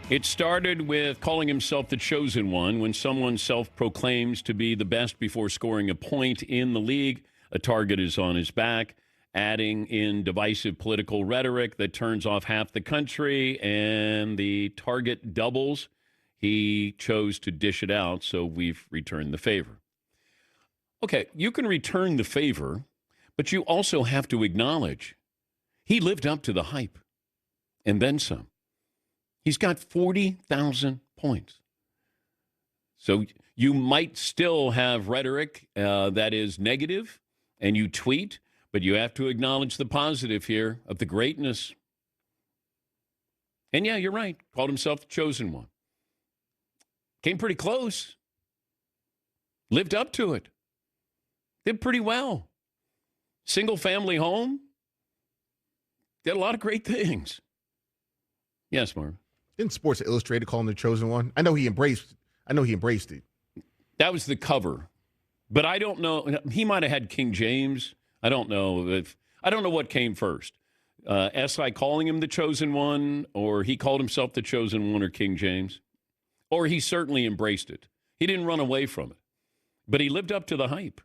It started with calling himself the chosen one. When someone self-proclaims to be the best before scoring a point in the league, a target is on his back, adding in divisive political rhetoric that turns off half the country, and the target doubles. He chose to dish it out, so we've returned the favor. Okay, you can return the favor, but you also have to acknowledge he lived up to the hype, and then some. He's got 40,000 points. So you might still have rhetoric that is negative, and you tweet, but you have to acknowledge the positive here of the greatness. And yeah, you're right. Called himself the chosen one. Came pretty close. Lived up to it. Did pretty well. Single family home. Did a lot of great things. Yes, Marv. Didn't Sports Illustrated call him the chosen one? I know he embraced it. That was the cover. But I don't know. He might have had King James. I don't know what came first. SI calling him the chosen one, or he called himself the chosen one, or King James. Or he certainly embraced it. He didn't run away from it. But he lived up to the hype.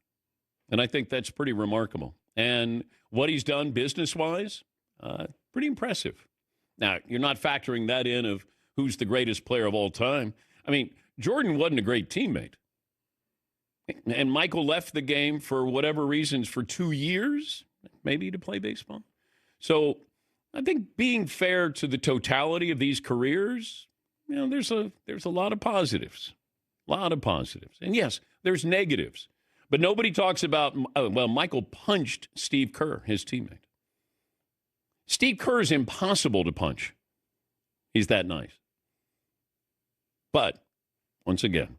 And I think that's pretty remarkable. And what he's done business-wise, pretty impressive. Now, you're not factoring that in of who's the greatest player of all time. I mean, Jordan wasn't a great teammate. And Michael left the game for whatever reasons for 2 years, maybe to play baseball. So I think being fair to the totality of these careers, there's a lot of positives. A lot of positives. And yes, there's negatives. But nobody talks about, Michael punched Steve Kerr, his teammate. Steve Kerr is impossible to punch. He's that nice. But, once again,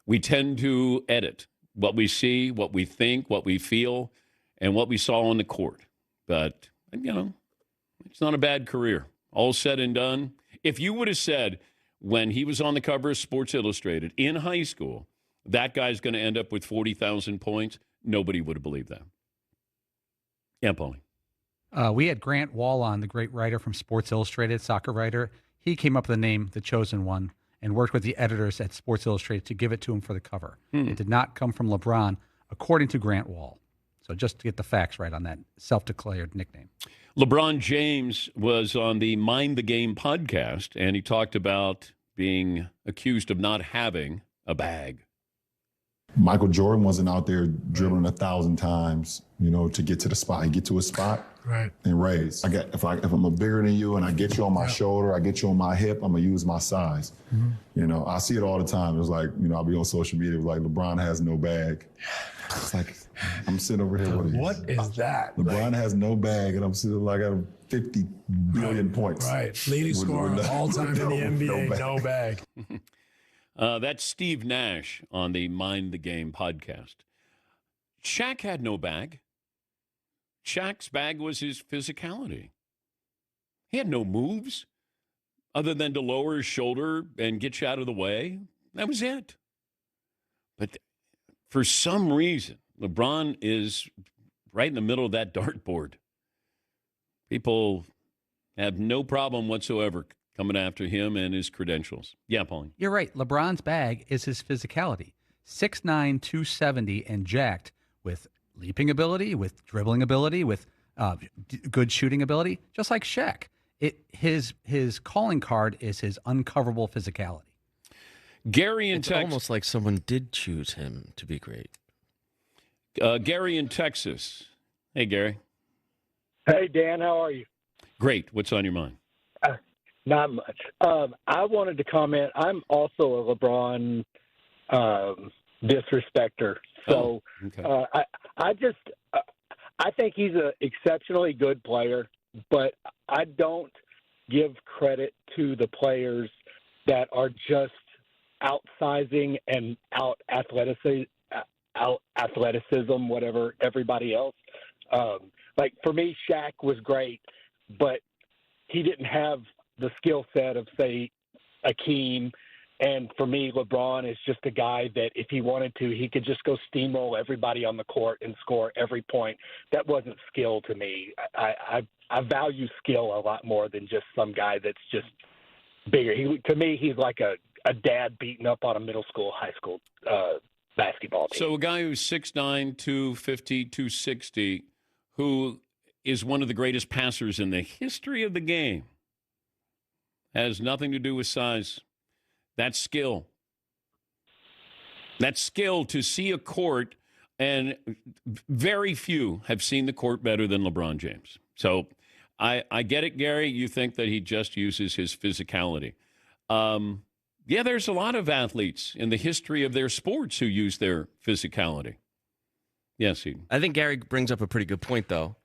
we tend to edit what we see, what we think, what we feel, and what we saw on the court. But, it's not a bad career. All said and done. If you would have said when he was on the cover of Sports Illustrated in high school, that guy's going to end up with 40,000 points, nobody would have believed that. Yeah, Paulie. We had Grant Wall on, the great writer from Sports Illustrated, soccer writer. He came up with the name The Chosen One and worked with the editors at Sports Illustrated to give it to him for the cover. It did not come from LeBron, according to Grant Wall. So just to get the facts right on that self-declared nickname. LeBron James was on the Mind the Game podcast, and he talked about being accused of not having a bag. Michael Jordan wasn't out there dribbling 1,000 times, to get to the spot. He get to a spot and raise. If I'm bigger than you and I get you on my shoulder, I get you on my hip, I'm gonna use my size. I see it all the time. It's like, I'll be on social media. It's like LeBron has no bag. It's like I'm sitting over here. What is that? LeBron has no bag, and I'm sitting like at 50 billion points. Right, leading scorer all time in the NBA, no bag. That's Steve Nash on the Mind the Game podcast. Shaq had no bag. Shaq's bag was his physicality. He had no moves other than to lower his shoulder and get you out of the way. That was it. But for some reason, LeBron is right in the middle of that dartboard. People have no problem whatsoever coming after him and his credentials. Yeah, Pauline. You're right. LeBron's bag is his physicality. 6'9", 270, and jacked with leaping ability, with dribbling ability, with good shooting ability, just like Shaq. His calling card is his uncoverable physicality. Gary in It's Texas. almost like someone did choose him to be great. Gary in Texas. Hey, Gary. Hey, Dan. How are you? Great. What's on your mind? Not much. I wanted to comment. I'm also a LeBron disrespecter. So okay. I think he's an exceptionally good player, but I don't give credit to the players that are just outsizing and out athleticism, whatever everybody else. Like for me, Shaq was great, but he didn't have the skill set of, say, Akeem. And for me, LeBron is just a guy that if he wanted to, he could just go steamroll everybody on the court and score every point. That wasn't skill to me. I value skill a lot more than just some guy that's just bigger. To me, he's like a dad beating up on a middle school, high school basketball team. So a guy who's 6'9", 250, 260, who is one of the greatest passers in the history of the game, has nothing to do with size. That's skill. That's skill to see a court, and very few have seen the court better than LeBron James. So I get it, Gary. You think that he just uses his physicality. Yeah, there's a lot of athletes in the history of their sports who use their physicality. Yes, Eden. I think Gary brings up a pretty good point, though,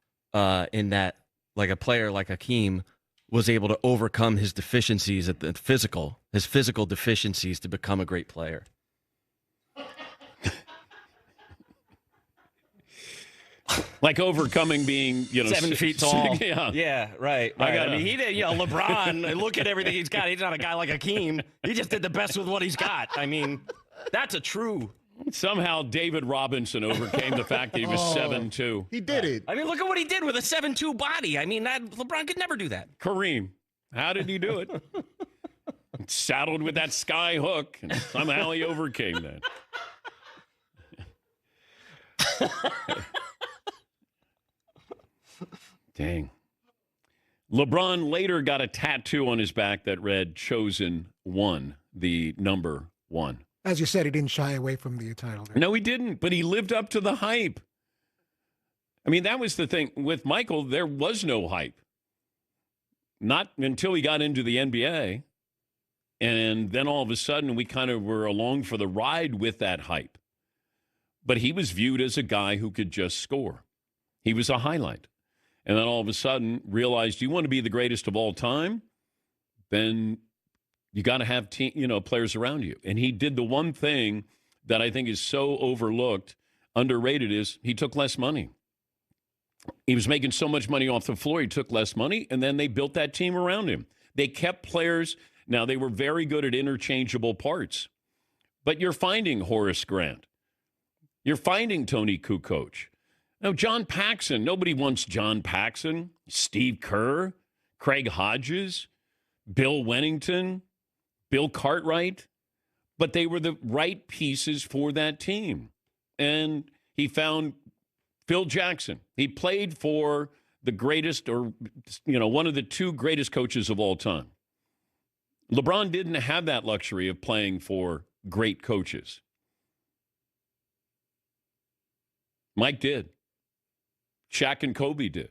in that like a player like Hakeem was able to overcome his deficiencies at his physical deficiencies to become a great player. Like overcoming being, 7 feet tall. Yeah, right. I mean, he did. LeBron. Look at everything he's got. He's not a guy like Hakeem. He just did the best with what he's got. I mean, that's a true. Somehow David Robinson overcame the fact that he was 7'2". He did it. I mean, look at what he did with a 7'2" body. I mean, LeBron could never do that. Kareem, how did he do it? Saddled with that sky hook, and somehow he overcame that. Dang. LeBron later got a tattoo on his back that read "Chosen One," the number 1. As you said, he didn't shy away from the title there. No, he didn't, but he lived up to the hype. I mean, that was the thing. With Michael, there was no hype. Not until he got into the NBA. And then all of a sudden, we kind of were along for the ride with that hype. But he was viewed as a guy who could just score. He was a highlight. And then all of a sudden realized you want to be the greatest of all time, then you got to have players around you. And he did the one thing that I think is so overlooked, underrated, is he took less money. He was making so much money off the floor, he took less money, and then they built that team around him. They kept players. Now, they were very good at interchangeable parts. But you're finding Horace Grant. You're finding Tony Kukoc. No, John Paxson. Nobody wants John Paxson. Steve Kerr, Craig Hodges, Bill Wennington, Bill Cartwright. But they were the right pieces for that team. And he found Phil Jackson. He played for the greatest, or, one of the two greatest coaches of all time. LeBron didn't have that luxury of playing for great coaches. Mike did. Shaq and Kobe did.